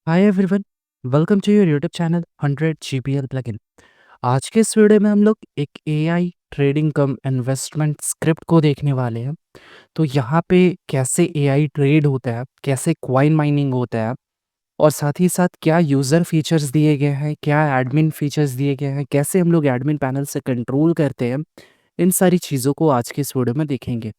Hi everyone, welcome to your YouTube channel 100 GPL plugin. आज के इस वीडियो में हम लोग एक AI trading cum investment script को देखने वाले हैं। तो यहाँ पे कैसे एआई ट्रेड होता है, कैसे कॉइन माइनिंग होता है और साथ ही साथ क्या यूज़र फीचर्स दिए गए हैं, क्या एडमिन फीचर्स दिए गए हैं, कैसे हम लोग एडमिन पैनल से कंट्रोल करते हैं। इन सारी चीज़ों को आज के इस वीडियो में देखेंगे।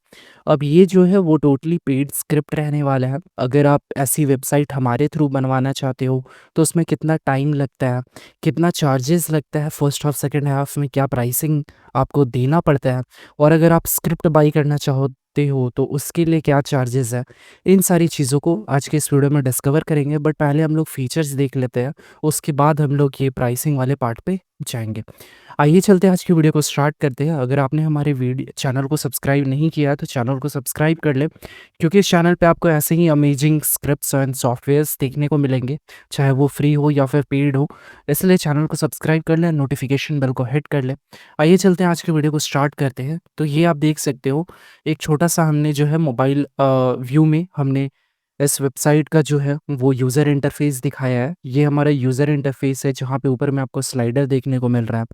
अब ये जो है वो टोटली पेड स्क्रिप्ट रहने वाला है। अगर आप ऐसी वेबसाइट हमारे थ्रू बनवाना चाहते हो तो उसमें कितना टाइम लगता है, कितना चार्जेस लगता है, फर्स्ट हाफ सेकंड हाफ में क्या प्राइसिंग आपको देना पड़ता है, और अगर आप स्क्रिप्ट बाई करना चाहते हो तो उसके लिए क्या चार्जेस है। इन सारी चीज़ों को आज के इस वीडियो में डिस्कवर करेंगे, बट पहले हम लोग फीचर्स देख लेते हैं। उसके बाद हम लोग ये प्राइसिंग वाले पार्ट पे जाएंगे। आइए चलते हैं, आज की वीडियो को स्टार्ट करते हैं। अगर आपने हमारे वीडियो चैनल को सब्सक्राइब नहीं किया है तो चैनल को सब्सक्राइब कर लें, क्योंकि इस चैनल पे आपको ऐसे ही अमेजिंग स्क्रिप्ट्स एंड सॉफ्टवेयर्स देखने को मिलेंगे, चाहे वो फ्री हो या फिर पेड हो। इसलिए चैनल को सब्सक्राइब कर लें, नोटिफिकेशन बेल को हिट कर लें। आइए चलते हैं, आज की वीडियो को स्टार्ट करते हैं। तो ये आप देख सकते हो, एक छोटा सा हमने जो है मोबाइल व्यू में हमने इस वेबसाइट का जो है वो यूज़र इंटरफेस दिखाया है। ये हमारा यूज़र इंटरफेस है, जहाँ पे ऊपर में आपको स्लाइडर देखने को मिल रहा है।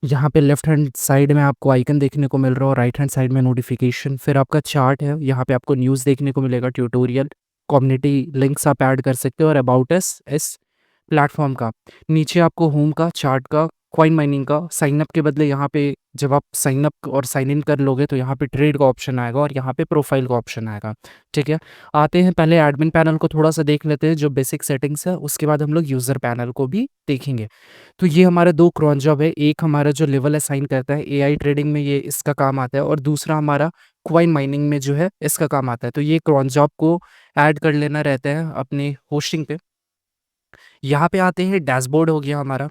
यहाँ पे लेफ्ट हैंड साइड में आपको आइकन देखने को मिल रहा है और राइट हैंड साइड में नोटिफिकेशन, फिर आपका चार्ट है। यहाँ पे आपको न्यूज़ देखने को मिलेगा, ट्यूटोरियल, कम्युनिटी लिंक्स आप ऐड कर सकते हो और अबाउट अस इस प्लेटफॉर्म का। नीचे आपको होम का, चार्ट का, कॉइन माइनिंग का, साइन अप के बदले यहाँ पे जब आप साइन अप और साइन इन कर लोगे तो यहाँ पे ट्रेड का ऑप्शन आएगा और यहाँ पे प्रोफाइल का ऑप्शन आएगा। ठीक है, आते हैं पहले एडमिन पैनल को थोड़ा सा देख लेते हैं, जो बेसिक सेटिंग्स है। उसके बाद हम लोग यूज़र पैनल को भी देखेंगे। तो ये हमारा दो क्रॉन जॉब है, एक हमारा जो लेवल असाइन करता है एआई ट्रेडिंग में, ये इसका काम आता है, और दूसरा हमारा क्वाइन माइनिंग में जो है इसका काम आता है। तो ये क्रॉन जॉब को ऐड कर लेना रहता है अपने होस्टिंग पे। यहाँ पे आते हैं, डैशबोर्ड हो गया हमारा।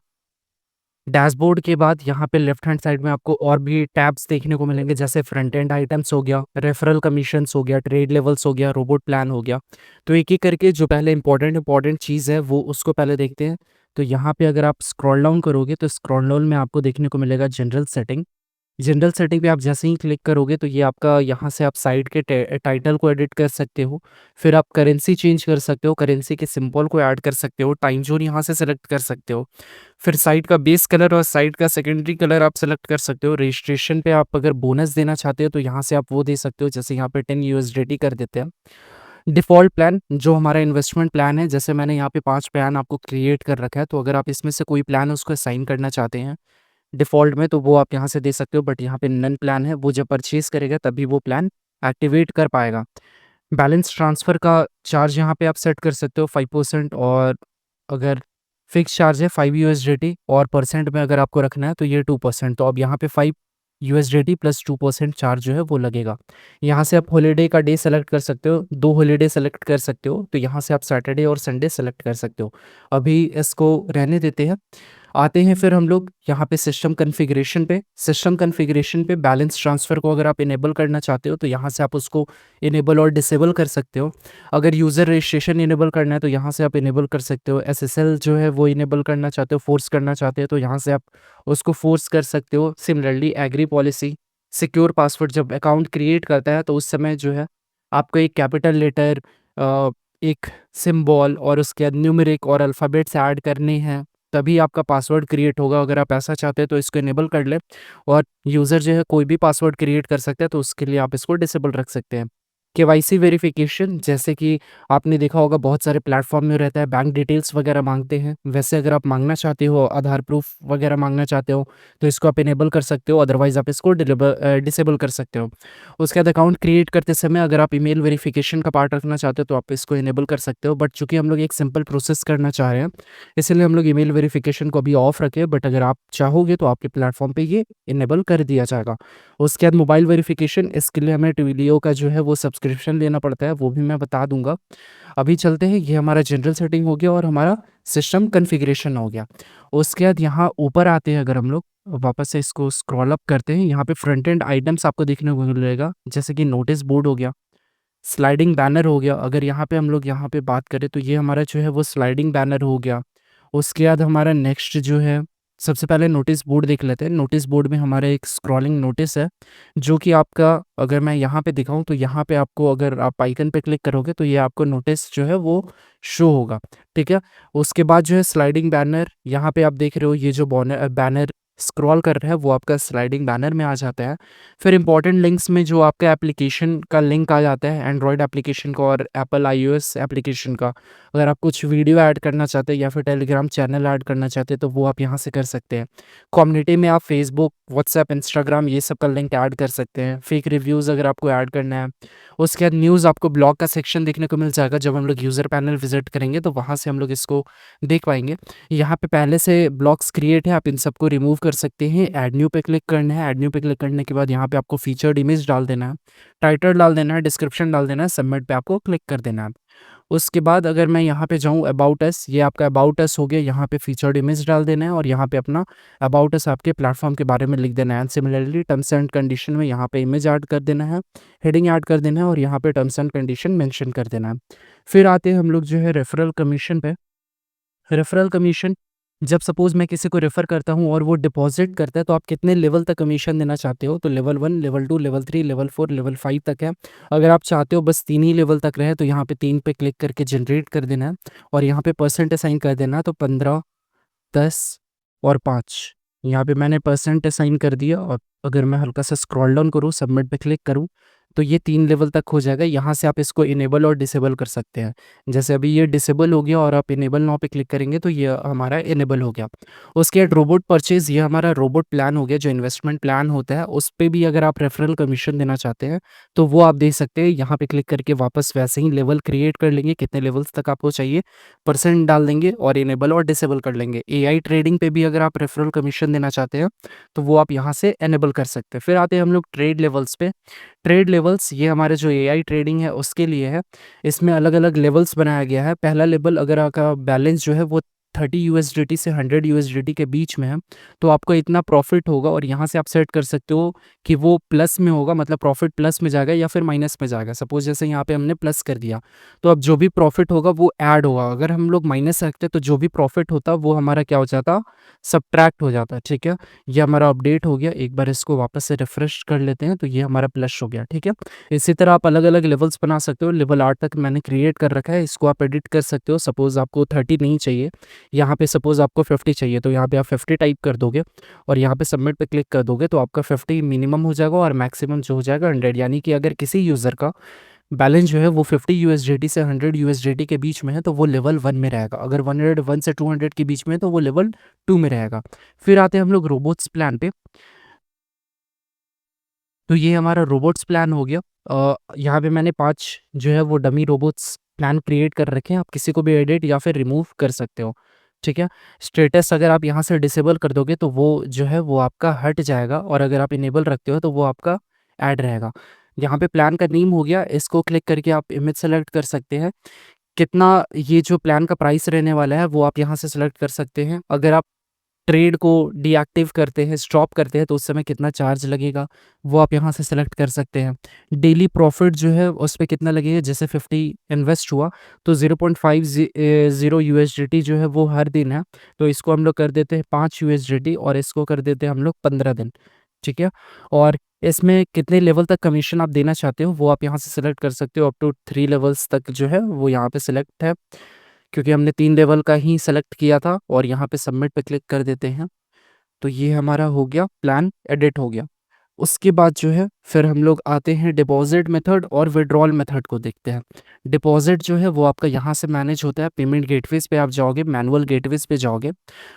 डैशबोर्ड के बाद यहाँ पे लेफ्ट हैंड साइड में आपको और भी टैब्स देखने को मिलेंगे, जैसे फ्रंट एंड आइटम्स हो गया, रेफरल कमीशंस हो गया, ट्रेड लेवल्स हो गया, रोबोट प्लान हो गया। तो एक एक करके जो पहले इंपॉर्टेंट चीज़ है वो उसको पहले देखते हैं। तो यहाँ पे अगर आप स्क्रॉल डाउन करोगे तो स्क्रॉल डाउन में आपको देखने को मिलेगा जनरल सेटिंग। जनरल सेटिंग पे आप जैसे ही क्लिक करोगे तो ये आपका, यहाँ से आप साइट के टाइटल को एडिट कर सकते हो। फिर आप करेंसी चेंज कर सकते हो, करेंसी के सिंबल को ऐड कर सकते हो, टाइम जोन यहाँ से सेलेक्ट कर सकते हो। फिर साइट का बेस कलर और साइट का सेकेंडरी कलर आप सेलेक्ट कर सकते हो। रजिस्ट्रेशन पे आप अगर बोनस देना चाहते हो तो यहाँ से आप वो दे सकते हो, जैसे यहाँ पे 10 यूएसडीटी कर देते हैं। डिफ़ॉल्ट प्लान जो हमारा इन्वेस्टमेंट प्लान है, जैसे मैंने यहाँ पे 5 प्लान आपको क्रिएट कर रखा है, तो अगर आप इसमें से कोई प्लान उसको असाइन करना चाहते हैं डिफ़ॉल्ट में, तो वो आप यहाँ से दे सकते हो। बट यहाँ पे नन प्लान है, वो जब परचेज़ करेगा तभी वो प्लान एक्टिवेट कर पाएगा। बैलेंस ट्रांसफ़र का चार्ज यहाँ पे आप सेट कर सकते हो 5%, और अगर फिक्स चार्ज है 5 यूएसडीटी, और परसेंट में अगर आपको रखना है तो ये 2%। तो अब यहाँ पे 5 यूएसडीटी प्लस 2% चार्ज जो है वो लगेगा। यहाँ से आप हॉलिडे का डे सेलेक्ट कर सकते हो, 2 हॉलिडे सेलेक्ट कर सकते हो, तो यहाँ से आप सैटरडे और संडे सेलेक्ट कर सकते हो। अभी इसको रहने देते हैं। आते हैं फिर हम लोग यहाँ पे सिस्टम कॉन्फ़िगरेशन पे। सिस्टम कॉन्फ़िगरेशन पे बैलेंस ट्रांसफ़र को अगर आप इनेबल करना चाहते हो तो यहाँ से आप उसको इनेबल और डिसेबल कर सकते हो। अगर यूज़र रजिस्ट्रेशन इनेबल करना है तो यहाँ से आप इनेबल कर सकते हो। एसएसएल जो है वो इनेबल करना चाहते हो, फ़ोर्स करना चाहते हो तो यहाँ से आप उसको फ़ोर्स कर सकते हो। Similarly agree policy, secure password जब अकाउंट क्रिएट करता है तो उस समय जो है आपको एक कैपिटल लेटर, एक सिंबल और उसके बाद न्यूमेरिक और अल्फ़ाबेट्स ऐड करने हैं, तभी आपका पासवर्ड क्रिएट होगा। अगर आप ऐसा चाहते हैं तो इसको इनेबल कर लें, और यूज़र जो है कोई भी पासवर्ड क्रिएट कर सकता है, तो उसके लिए आप इसको डिसेबल रख सकते हैं। केवाईसी वेरिफिकेशन, जैसे कि आपने देखा होगा बहुत सारे प्लेटफॉर्म में रहता है, बैंक डिटेल्स वगैरह मांगते हैं, वैसे अगर आप मांगना चाहते हो, आधार प्रूफ वगैरह मांगना चाहते हो, तो इसको आप इनेबल कर सकते हो, अदरवाइज आप इसको डिसेबल कर सकते हो। उसके बाद अकाउंट क्रिएट करते समय अगर आप ईमेल वेरिफिकेशन का पार्ट रखना चाहते हो तो आप इसको इनेबल कर सकते हो, बट चूंकि हम लोग एक सिंपल प्रोसेस करना चाह रहे हैं इसलिए हम लोग ईमेल वेरिफिकेशन को अभी ऑफ रखें, बट अगर आप चाहोगे तो आपके प्लेटफॉर्म पे ये इनेबल कर दिया जाएगा। उसके बाद मोबाइल वेरिफिकेशन, इसके लिए हमें ट्विलियो का जो है वो सब्सक्रिप्शन लेना पड़ता है, वो भी मैं बता दूंगा। अभी चलते हैं, ये हमारा जनरल सेटिंग हो गया और हमारा सिस्टम कॉन्फ़िगरेशन हो गया। उसके बाद यहाँ ऊपर आते हैं, अगर हम लोग वापस से इसको स्क्रॉल अप करते हैं, यहाँ पे फ्रंट एंड आइटम्स आपको देखने को मिलेगा, जैसे कि नोटिस बोर्ड हो गया, स्लाइडिंग बैनर हो गया। अगर यहाँ पे हम लोग यहाँ पे बात करें तो ये हमारा जो है वो स्लाइडिंग बैनर हो गया। उसके बाद हमारा नेक्स्ट जो है सबसे पहले नोटिस बोर्ड देख लेते हैं। नोटिस बोर्ड में हमारा एक स्क्रॉलिंग नोटिस है, जो कि आपका, अगर मैं यहाँ पे दिखाऊँ तो यहाँ पे आपको, अगर आप आइकन पे क्लिक करोगे तो ये आपको नोटिस जो है वो शो होगा, ठीक है? उसके बाद जो है स्लाइडिंग बैनर, यहाँ पे आप देख रहे हो ये जो बैनर स्क्रॉल कर रहा है वो आपका स्लाइडिंग बैनर में आ जाता है। फिर इंपॉर्टेंट लिंक्स में जो आपका एप्लीकेशन का लिंक आ जाता है, एंड्रॉयड एप्लीकेशन का और एप्पल आईओएस एप्लीकेशन का। अगर आप कुछ वीडियो ऐड करना चाहते हैं या फिर टेलीग्राम चैनल ऐड करना चाहते हैं तो वो आप यहाँ से कर सकते हैं। कम्युनिटी में आप फेसबुक, व्हाट्सएप, इंस्टाग्राम ये सब का लिंक ऐड कर सकते हैं। फेक रिव्यूज़ अगर आपको ऐड करना है। उसके बाद न्यूज़, आपको ब्लॉग का सेक्शन देखने को मिल जाएगा। जब हम लोग यूज़र पैनल विजिट करेंगे तो वहाँ से हम लोग इसको देख पाएंगे। यहाँ पे पहले से ब्लॉग्स क्रिएट है, आप इन सबको रिमूव कर सकते हैं। ऐड न्यू पे क्लिक करना है। ऐड न्यू पे क्लिक करने के बाद यहाँ पे आपको फीचर्ड इमेज डाल देना है, टाइटल डाल देना है, डिस्क्रिप्शन डाल देना है, सबमिट पे आपको क्लिक कर देना है। उसके बाद अगर मैं यहाँ पे जाऊँ अबाउट अस, ये आपका अबाउट अस हो गया। यहाँ पे फीचर्ड इमेज डाल देना है और यहाँ पे अपना अबाउट अस आपके प्लेटफॉर्म के बारे में लिख देना है। And similarly terms and condition में यहाँ पे इमेज ऐड कर देना है, हेडिंग ऐड कर देना है और यहाँ पे टर्म्स एंड कंडीशन मेंशन कर देना है। फिर आते हैं हम लोग जो है रेफरल कमीशन पे। रेफरल कमीशन, जब सपोज़ मैं किसी को रेफ़र करता हूँ और वो डिपॉज़िट करता है तो आप कितने लेवल तक कमीशन देना चाहते हो? तो level 1, level 2, level 3, level 4, level 5 तक है। अगर आप चाहते हो बस 3 ही लेवल तक रहे तो यहाँ पे 3 पे क्लिक करके जनरेट कर देना है और यहाँ पे परसेंट असाइन कर देना है। तो 15, 10 और 5, यहाँ पे मैंने परसेंट असाइन कर दिया और अगर मैं हल्का सा स्क्रॉल डाउन करूँ, सबमिट पे क्लिक करूँ, तो ये 3 लेवल तक हो जाएगा। यहाँ से आप इसको इनेबल और डिसेबल कर सकते हैं। जैसे अभी ये डिसेबल हो गया और आप इनेबल नाउ पे क्लिक करेंगे तो ये हमारा इनेबल हो गया। उसके बाद रोबोट परचेज़, ये हमारा रोबोट प्लान हो गया, जो इन्वेस्टमेंट प्लान होता है उस पे भी अगर आप रेफरल कमीशन देना चाहते हैं तो वो आप दे सकते हैं। यहाँ पे क्लिक करके वापस वैसे ही लेवल क्रिएट कर लेंगे, कितने लेवल्स तक आपको चाहिए, परसेंट डाल देंगे और इनेबल और डिसेबल कर लेंगे। एआई ट्रेडिंग पे भी अगर आप रेफरल कमीशन देना चाहते हैं तो वो आप यहाँ से इनेबल कर सकते हैं। फिर आते हैं हम लोग ट्रेड लेवल्स पे। ट्रेड लेवल्स ये हमारे जो एआई ट्रेडिंग है उसके लिए है। इसमें अलग-अलग लेवल्स बनाया गया है। पहला लेवल, अगर आपका बैलेंस जो है वो 30 यूएसडीटी से 100 यूएसडीटी के बीच में है तो आपको इतना प्रॉफ़िट होगा और यहाँ से आप सेट कर सकते हो कि वो प्लस में होगा, मतलब प्रॉफ़िट प्लस में जाएगा या फिर माइनस में जाएगा। सपोज़ जैसे यहाँ पे हमने प्लस कर दिया तो अब जो भी प्रॉफ़िट होगा वो ऐड होगा। अगर हम लोग माइनस रखते तो जो भी प्रॉफ़िट होता वो हमारा क्या हो जाता, सब्ट्रैक्ट हो जाता, ठीक है? ये हमारा अपडेट हो गया। एक बार इसको वापस से रिफ्रेश कर लेते हैं तो ये हमारा प्लस हो गया, ठीक है? इसी तरह आप अलग-अलग लेवल्स बना सकते हो। लेवल 8 तक मैंने क्रिएट कर रखा है, इसको आप एडिट कर सकते हो। सपोज़ आपको 30 नहीं चाहिए, यहाँ पे सपोज़ आपको 50 चाहिए तो यहाँ पे आप 50 टाइप कर दोगे और यहाँ पे सबमिट पे क्लिक कर दोगे तो आपका 50 मिनिमम हो जाएगा और मैक्सिमम जो हो जाएगा 100। यानी कि अगर किसी यूज़र का बैलेंस जो है वो 50 यूएसडीटी से 100 यूएसडीटी के बीच में है तो वो लेवल 1 में रहेगा। अगर 101 से 200 के बीच में है तो वो लेवल 2 में रहेगा। फिर आते हैं हम लोग रोबोट्स प्लान पे। तो ये हमारा रोबोट्स प्लान हो गया। यहाँ पे मैंने 5 जो है वो डमी रोबोट्स प्लान क्रिएट कर रखे हैं। आप किसी को भी एडिट या फिर रिमूव कर सकते हो, ठीक है? स्टेटस अगर आप यहाँ से डिसेबल कर दोगे तो वो जो है वो आपका हट जाएगा और अगर आप इनेबल रखते हो तो वो आपका ऐड रहेगा। यहाँ पे प्लान का नेम हो गया, इसको क्लिक करके आप इमेज सेलेक्ट कर सकते हैं। कितना ये जो प्लान का प्राइस रहने वाला है वो आप यहाँ से सेलेक्ट कर सकते हैं। अगर आप ट्रेड को डीएक्टिव करते हैं, स्टॉप करते हैं तो उस समय कितना चार्ज लगेगा, वो आप यहाँ से सेलेक्ट कर सकते हैं। डेली प्रॉफ़िट जो है उस पे कितना लगेगा, जैसे 50 इन्वेस्ट हुआ तो 0.50 यूएसडीटी जो है वो हर दिन है। तो इसको हम लोग कर देते हैं 5 यूएसडीटी और इसको कर देते हैं हम लोग 15 दिन, ठीक है? और इसमें कितने लेवल तक कमीशन आप देना चाहते हो वो आप यहाँ से सेलेक्ट कर सकते हो। अप टू 3 लेवल्स तक जो है वो यहाँ पे सिलेक्ट है, क्योंकि हमने 3 लेवल का ही सेलेक्ट किया था और यहाँ पे सबमिट पे क्लिक कर देते हैं। तो ये हमारा हो गया, प्लान एडिट हो गया। उसके बाद जो है फिर हम लोग आते हैं डिपॉज़िट मेथड और विथड्रॉल मेथड को देखते हैं। डिपॉज़िट जो है वो आपका यहाँ से मैनेज होता है। पेमेंट गेटवेज़ पे आप जाओगे, मैनुअल गेटवेज़ पे जाओगे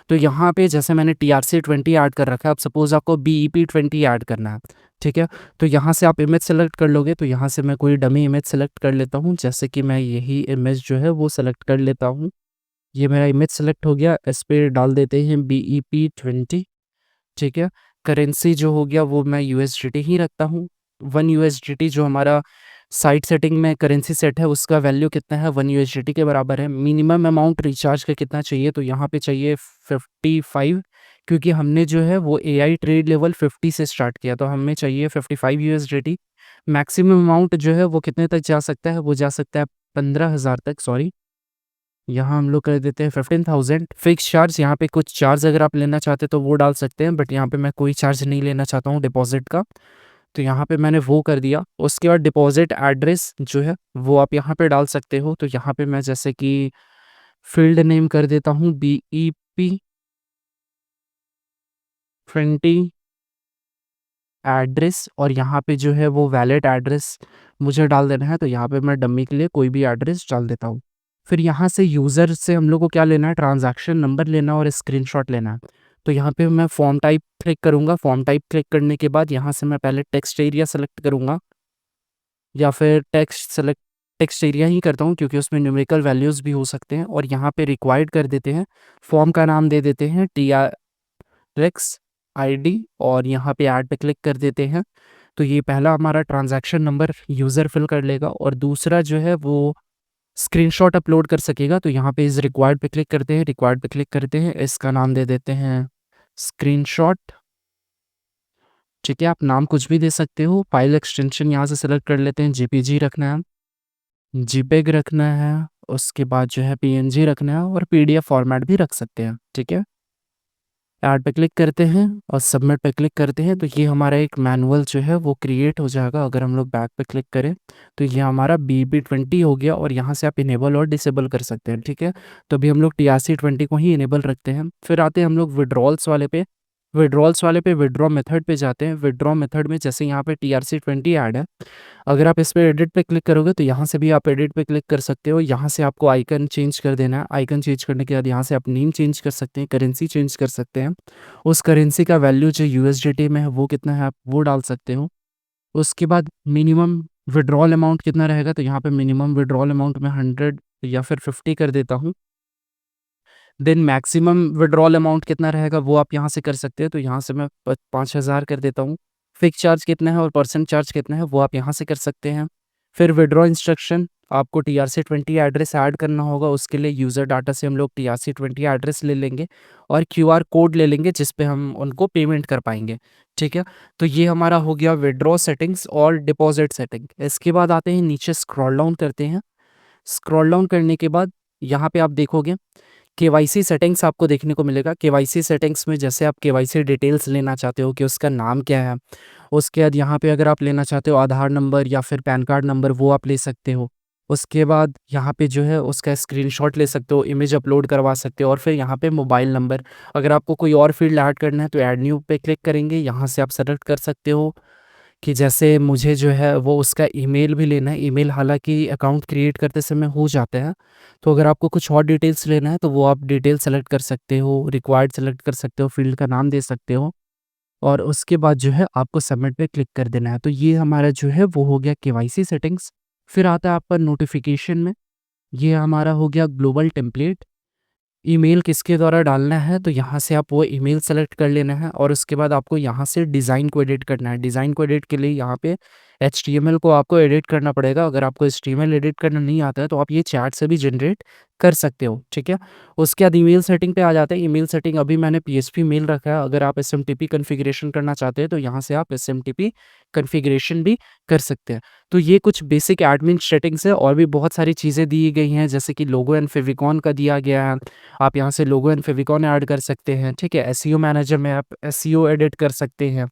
तो यहाँ पे जैसे मैंने TRC20 ऐड कर रखा है। अब सपोज़ आपको BEP20 ऐड करना है, ठीक है? तो यहाँ से आप इमेज सेलेक्ट कर लोगे तो यहाँ से मैं कोई डमी इमेज सेलेक्ट कर लेता हूँ। जैसे कि मैं यही इमेज जो है वो सेलेक्ट कर लेता हूँ। ये मेरा इमेज सेलेक्ट हो गया, इस पे डाल देते हैं BEP20, ठीक है? करेंसी जो हो गया वो मैं यूएसडीटी ही रखता हूँ। 1 यूएसडीटी जो हमारा साइट सेटिंग में करेंसी सेट है उसका वैल्यू कितना है, 1 यूएसडीटी के बराबर है। मिनिमम अमाउंट रिचार्ज का कितना चाहिए, तो यहाँ पे चाहिए 55, क्योंकि हमने जो है वो एआई ट्रेड लेवल 50 से स्टार्ट किया तो हमें चाहिए 55 यूएसडीटी। मैक्सिमम अमाउंट जो है वो कितने तक जा सकता है, वो जा सकता है 15,000 तक, सॉरी यहाँ हम लोग कर देते हैं 15,000 फिक्स चार्ज। यहाँ पे कुछ चार्ज अगर आप लेना चाहते हैं तो वो डाल सकते हैं, बट यहाँ पे मैं कोई चार्ज नहीं लेना चाहता हूँ डिपॉजिट का, तो यहाँ पे मैंने वो कर दिया। उसके बाद डिपॉजिट एड्रेस जो है वो आप यहाँ पे डाल सकते हो। तो यहाँ पे मैं जैसे कि फील्ड नेम कर देता हूँ BEP20 एड्रेस, और यहाँ पे जो है वो वैलिड एड्रेस मुझे डाल देना है। तो यहाँ पे मैं डम्मी के लिए कोई भी एड्रेस डाल देता हूँ। फिर यहाँ से यूज़र से हम लोग को क्या लेना है, ट्रांजैक्शन नंबर लेना और स्क्रीनशॉट लेना है। तो यहाँ पे मैं फॉर्म टाइप क्लिक करूँगा। फॉर्म टाइप क्लिक करने के बाद यहाँ से मैं पहले टेक्स्ट एरिया सेलेक्ट करूँगा, या फिर टेक्स्ट एरिया ही करता हूँ क्योंकि उसमें न्यूमेरिकल वैल्यूज़ भी हो सकते हैं। और यहाँ पे रिक्वायर्ड कर देते हैं, फॉर्म का नाम दे देते हैं TRX ID, और यहाँ पे ऐड पे क्लिक कर देते हैं। तो ये पहला हमारा ट्रांजैक्शन नंबर यूज़र फिल कर लेगा, और दूसरा जो है वो स्क्रीनशॉट अपलोड कर सकेगा। तो यहाँ पे इस रिक्वायर्ड पे क्लिक करते हैं, रिक्वायर्ड पे क्लिक करते हैं, इसका नाम दे देते हैं स्क्रीनशॉट। ठीक है, आप नाम कुछ भी दे सकते हो। फाइल एक्सटेंशन यहाँ से सेलेक्ट कर लेते हैं, JPG रखना है, JPEG रखना है, उसके बाद जो है PNG रखना है, और PDF फॉर्मेट भी रख सकते हैं। ठीक है, ऐड पे क्लिक करते हैं और सबमिट पे क्लिक करते हैं। तो ये हमारा एक मैनुअल जो है वो क्रिएट हो जाएगा। अगर हम लोग बैक पे क्लिक करें तो ये हमारा BB20 हो गया, और यहाँ से आप इनेबल और डिसेबल कर सकते हैं। ठीक है, तो अभी हम लोग TRC20 को ही इनेबल रखते हैं। फिर आते हैं हम लोग विड्रॉल्स वाले पे। विड्रॉ मेथड पे जाते हैं। विड्रॉ मेथड में जैसे यहाँ पे TRC20 ऐड है, अगर आप इस पे एडिट पे क्लिक करोगे तो यहाँ से भी आप एडिट पे क्लिक कर सकते हो। यहाँ से आपको आइकन चेंज कर देना है। आइकन चेंज करने के बाद यहाँ से आप नेम चेंज कर सकते हैं, करेंसी चेंज कर सकते हैं। उस करेंसी का वैल्यू जो USDT में है वो कितना है आप वो डाल सकते हो। उसके बाद मिनिमम विड्रॉल अमाउंट कितना रहेगा, तो यहाँ पे मिनिमम विड्रॉल अमाउंट में 100 या फिर 50 कर देता हूँ। देन मैक्सिमम विड्रॉल अमाउंट कितना रहेगा वो आप यहाँ से कर सकते हैं। तो यहाँ से मैं 5,000 कर देता हूँ। फिक्स चार्ज कितना है और परसेंट चार्ज कितना है वो आप यहाँ से कर सकते हैं। फिर विड्रॉ इंस्ट्रक्शन, आपको TRC20 एड्रेस ऐड करना होगा। उसके लिए यूज़र डाटा से हम लोग TRC20 एड्रेस ले लेंगे और QR कोड ले लेंगे जिस पे हम उनको पेमेंट कर पाएंगे। ठीक है, तो ये हमारा हो गया विड्रॉ सेटिंग्स और डिपॉजिट सेटिंग। इसके बाद आते हैं नीचे, स्क्रॉल डाउन करते हैं। स्क्रॉल डाउन करने के बाद यहाँ पे आप देखोगे KYC सेटिंग्स आपको देखने को मिलेगा। KYC सेटिंग्स में जैसे आप KYC डिटेल्स लेना चाहते हो कि उसका नाम क्या है, उसके बाद यहाँ पे अगर आप लेना चाहते हो आधार नंबर या फिर पैन कार्ड नंबर वो आप ले सकते हो। उसके बाद यहाँ पे जो है उसका स्क्रीनशॉट ले सकते हो, इमेज अपलोड करवा सकते हो, और फिर यहाँ पे मोबाइल नंबर। अगर आपको कोई और फील्ड ऐड करना है तो ऐड न्यू पे क्लिक करेंगे, यहाँ से आप सेलेक्ट कर सकते हो कि जैसे मुझे जो है वो उसका ईमेल भी लेना है। ईमेल हालांकि अकाउंट क्रिएट करते समय हो जाता है, तो अगर आपको कुछ और डिटेल्स लेना है तो वो आप डिटेल सेलेक्ट कर सकते हो, रिक्वायर्ड सेलेक्ट कर सकते हो, फील्ड का नाम दे सकते हो, और उसके बाद जो है आपको सबमिट पे क्लिक कर देना है। तो ये हमारा जो है वो हो गया KYC सेटिंग्स। फिर आता है आपका नोटिफिकेशन में, ये हमारा हो गया ग्लोबल टेम्पलेट। ईमेल किसके द्वारा डालना है तो यहाँ से आप वो ईमेल सेलेक्ट कर लेना है, और उसके बाद आपको यहाँ से डिज़ाइन को एडिट करना है। डिज़ाइन को एडिट के लिए यहाँ पे HTML को आपको एडिट करना पड़ेगा। अगर आपको HTML एडिट करना नहीं आता है तो आप ये चैट से भी जनरेट कर सकते हो। ठीक है, उसके बाद ईमेल सेटिंग पे आ जाते हैं। ईमेल सेटिंग अभी मैंने PHP मेल रखा है। अगर आप SMTP कन्फिग्रेशन करना चाहते हैं तो यहाँ से आप SMTP कन्फिग्रेशन भी कर सकते हैं। तो ये कुछ बेसिक एडमिन सेटिंग्स है, और भी बहुत सारी चीज़ें दी गई हैं जैसे कि लोगो एंड फेविकॉन का दिया गया है। आप यहाँ से लोगो एंड फेविकॉन ऐड कर सकते हैं। ठीक है, SEO मैनेजर में आप SEO एडिट कर सकते हैं।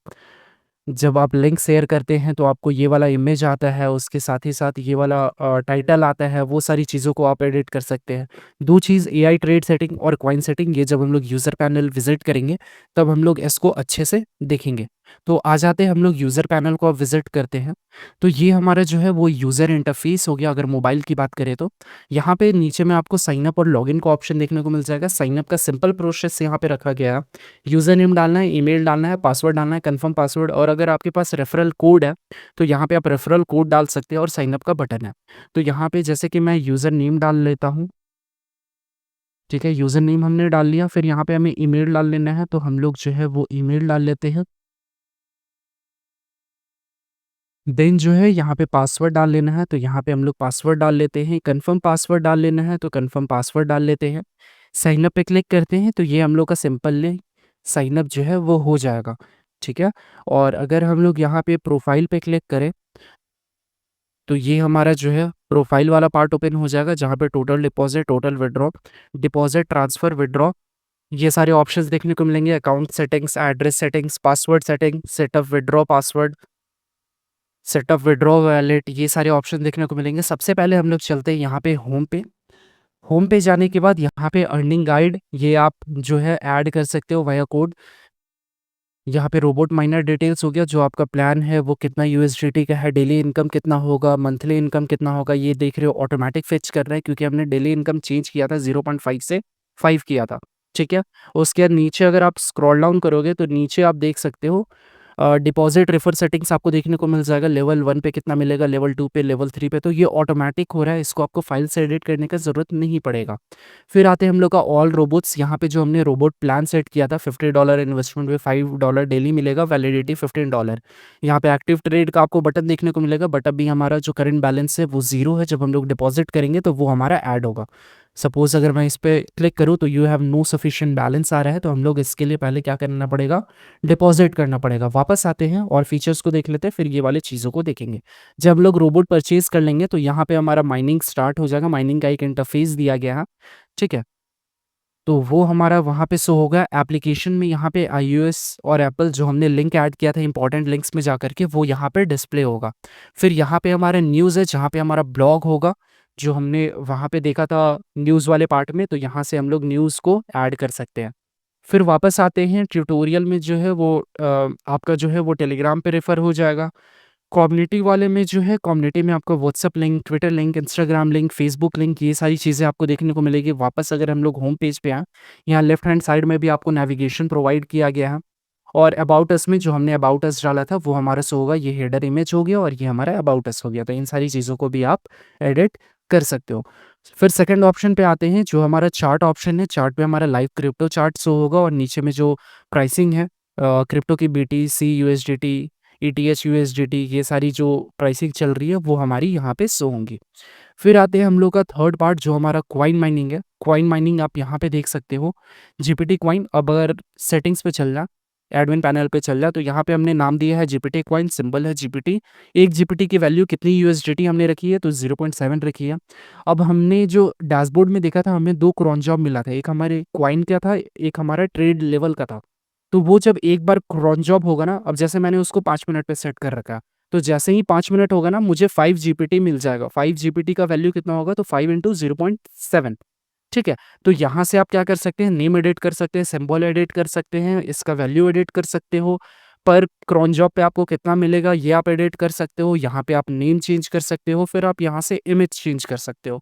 जब आप लिंक शेयर करते हैं तो आपको ये वाला इमेज आता है, उसके साथ ही साथ ये वाला टाइटल आता है, वो सारी चीज़ों को आप एडिट कर सकते हैं। दो चीज़ AI ट्रेड सेटिंग और कॉइन सेटिंग, ये जब हम लोग यूज़र पैनल विजिट करेंगे तब हम लोग इसको अच्छे से देखेंगे। तो आ जाते हैं हम लोग यूज़र पैनल को अब विजिट करते हैं। तो ये हमारा जो है वो यूज़र इंटरफेस हो गया। अगर मोबाइल की बात करें तो यहाँ पे नीचे में आपको साइन अप और लॉगिन का ऑप्शन देखने को मिल जाएगा। साइन अप का सिंपल प्रोसेस यहाँ पे रखा गया है। यूज़र नेम डालना है, ईमेल डालना है, पासवर्ड डालना है, कंफर्म पासवर्ड, और अगर आपके पास रेफरल कोड है तो यहाँ पे आप रेफरल कोड डाल सकते हैं, और साइन अप का बटन है। तो यहाँ पे जैसे कि मैं यूज़र नेम डाल लेता हूँ। ठीक है, यूज़र नेम हमने डाल लिया। फिर यहाँ पे हमें ईमेल डाल लेना है, तो हम लोग जो है वो ईमेल डाल लेते हैं। देन जो है यहाँ पे पासवर्ड डाल लेना है, तो यहाँ पे हम लोग पासवर्ड डाल लेते हैं। कंफर्म पासवर्ड डाल लेना है तो कंफर्म पासवर्ड डाल लेते हैं। साइन अप पे क्लिक करते हैं तो ये हम लोग का सिंपल साइन अप जो है वो हो जाएगा। ठीक है, और अगर हम लोग यहाँ पे प्रोफाइल पे क्लिक करें तो ये हमारा जो है प्रोफाइल वाला पार्ट ओपन हो जाएगा, जहाँ पे total deposit, total withdraw, deposit, transfer, withdraw, ये सारे ऑप्शंस देखने को मिलेंगे। Account settings, address settings, password setting, setup withdraw password, setup withdraw wallet, ये सारे ऑप्शन देखने को मिलेंगे। सबसे पहले हम लोग चलते हैं यहाँ पे होम पे। होम पे जाने के बाद यहाँ पे अर्निंग गाइड, ये आप जो है ऐड कर सकते हो वाया कोड। यहाँ पे रोबोट माइनर डिटेल्स हो गया, जो आपका प्लान है वो कितना यूएसडीटी का है, डेली इनकम कितना होगा, मंथली इनकम कितना होगा, ये देख रहे हो ऑटोमेटिक फेच कर रहा है, क्योंकि हमने डेली इनकम चेंज किया था 0.5 से 5 किया था। ठीक है। उसके बाद नीचे अगर आप स्क्रॉल डाउन करोगे तो नीचे आप देख सकते हो डिपॉजिट रेफर सेटिंग्स आपको देखने को मिल जाएगा। लेवल 1 पे कितना मिलेगा, लेवल 2 पे, लेवल 3 पे। तो ये ऑटोमेटिक हो रहा है, इसको आपको फाइल से एडिट करने का ज़रूरत नहीं पड़ेगा। फिर आते हैं हम लोग का ऑल रोबोट्स। यहाँ पे जो हमने रोबोट प्लान सेट किया था, $50 इन्वेस्टमेंट में $5 डेली मिलेगा, वैलिडिटी $15। यहाँ पे एक्टिव ट्रेड का आपको बटन देखने को मिलेगा, बट अभी हमारा जो करंट बैलेंस है वो 0 है। जब हम लोग डिपॉजिट करेंगे तो वो हमारा ऐड होगा। सपोज अगर मैं इस पर क्लिक करूँ तो you have no sufficient balance आ रहा है, तो हम लोग इसके लिए पहले क्या करना पड़ेगा, डिपॉजिट करना पड़ेगा। वापस आते हैं और फीचर्स को देख लेते हैं, फिर ये वाले चीज़ों को देखेंगे। जब हम लोग रोबोट परचेज कर लेंगे तो यहाँ पे हमारा माइनिंग स्टार्ट हो जाएगा। माइनिंग का एक इंटरफेस दिया गया है। ठीक है। तो वो हमारा वहाँ पे शो होगा। एप्लीकेशन में यहाँ पे iOS और एप्पल जो हमने लिंक ऐड किया था इंपॉर्टेंट लिंक्स में जाकर के, वो यहाँ पे डिस्प्ले होगा। फिर यहाँ पे हमारा न्यूज़ है, जहाँ पे हमारा ब्लॉग होगा, जो हमने वहाँ पे देखा था न्यूज़ वाले पार्ट में। तो यहाँ से हम लोग न्यूज़ को ऐड कर सकते हैं। फिर वापस आते हैं ट्यूटोरियल में, जो है वो आपका जो है वो टेलीग्राम पे रेफ़र हो जाएगा। कम्युनिटी वाले में जो है, कम्युनिटी में आपको WhatsApp link, Twitter link, Instagram link, Facebook link, ये सारी चीज़ें आपको देखने को मिलेगी। वापस अगर हम लोग होम पेज पे आएँ, यहाँ लेफ्ट हैंड साइड में भी आपको नेविगेशन प्रोवाइड किया गया है। और अबाउट अस में जो हमने अबाउट अस डाला था वो हमारा शो होगा। ये हेडर इमेज हो गया और ये हमारा अबाउट अस हो गया। तो इन सारी चीज़ों को भी आप एडिट कर सकते हो। फिर सेकंड ऑप्शन पे आते हैं, जो हमारा चार्ट ऑप्शन है। चार्ट पे हमारा लाइव क्रिप्टो चार्ट शो होगा और नीचे में जो प्राइसिंग है क्रिप्टो की, बीटीसी यूएसडीटी, ईटीएच यूएसडीटी, ये सारी जो प्राइसिंग चल रही है वो हमारी यहाँ पे शो होंगी। फिर आते हैं हम लोग का थर्ड पार्ट, जो हमारा कॉइन माइनिंग है। कॉइन माइनिंग आप यहाँ पे देख सकते हो, जीपीटी कॉइन। अब अगर सेटिंग्स पे चलना, एडमिन पैनल पे चल रहा, तो यहाँ पे हमने नाम दिया है जीपीटी कॉइन, सिंबल है जीपीटी। एक जीपीटी की वैल्यू कितनी यूएसडीटी हमने रखी है, तो 0.7 रखी है। अब हमने जो डैशबोर्ड में देखा था, हमें 2 क्रॉन जॉब मिला था, एक हमारे कॉइन का था, एक हमारा ट्रेड लेवल का था। तो वो जब एक बार क्रॉन जॉब होगा ना, अब जैसे मैंने उसको 5 मिनट पे सेट कर रखा है, तो जैसे ही 5 मिनट होगा ना, मुझे 5 जीपीटी मिल जाएगा। 5 जीपीटी का वैल्यू कितना होगा, तो 5 इंटू 0.7। ठीक है। तो यहाँ से आप क्या कर सकते हैं, नेम एडिट कर सकते हैं, सिंबल एडिट कर सकते हैं, इसका वैल्यू एडिट कर सकते हो। पर क्रॉन जॉब पे आपको कितना मिलेगा ये आप एडिट कर सकते हो। यहाँ पे आप नेम चेंज कर सकते हो, फिर आप यहाँ से इमेज चेंज कर सकते हो।